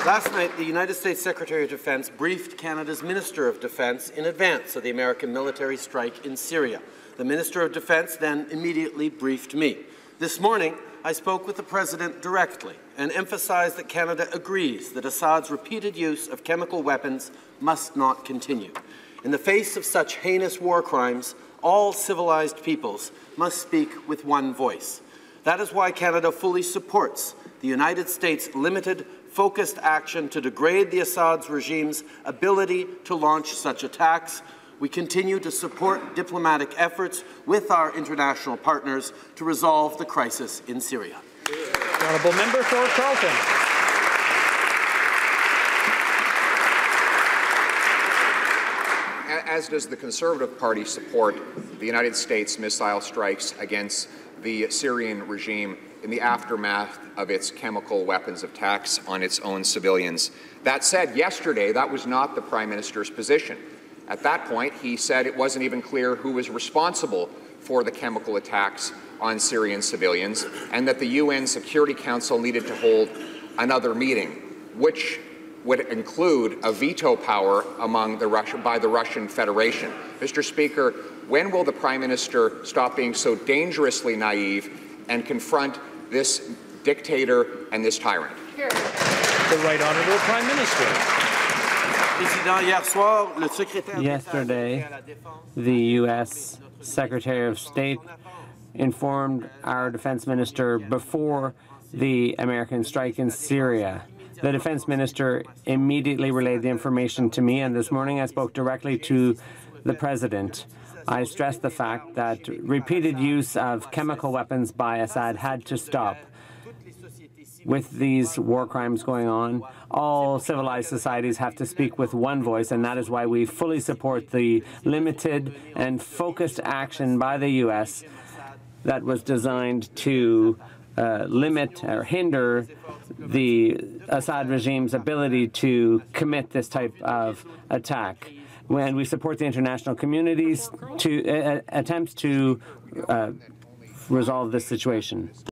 Last night, the United States Secretary of Defense briefed Canada's Minister of Defense in advance of the American military strike in Syria. The Minister of Defense then immediately briefed me. This morning, I spoke with the President directly and emphasized that Canada agrees that Assad's repeated use of chemical weapons must not continue. In the face of such heinous war crimes, all civilized peoples must speak with one voice. That is why Canada fully supports the United States' limited, focused action to degrade the Assad regime's ability to launch such attacks. We continue to support diplomatic efforts with our international partners to resolve the crisis in Syria. The honourable member for Carleton. As does the Conservative Party support the United States missile strikes against the Syrian regime in the aftermath of its chemical weapons attacks on its own civilians. That said, yesterday, that was not the Prime Minister's position. At that point, he said it wasn't even clear who was responsible for the chemical attacks on Syrian civilians, and that the UN Security Council needed to hold another meeting, which would include a veto power by the Russian Federation. Mr. Speaker, when will the Prime Minister stop being so dangerously naive and confront this dictator and this tyrant? The Right Honourable Prime Minister. Yesterday, the U.S. Secretary of State informed our Defense Minister before the American strike in Syria. The Defense Minister immediately relayed the information to me, and this morning I spoke directly to the President. I stressed the fact that repeated use of chemical weapons by Assad had to stop. With these war crimes going on, all civilized societies have to speak with one voice, and that is why we fully support the limited and focused action by the U.S. that was designed to limit or hinder the Assad regime's ability to commit this type of attack. When we support the international community's attempts to resolve this situation.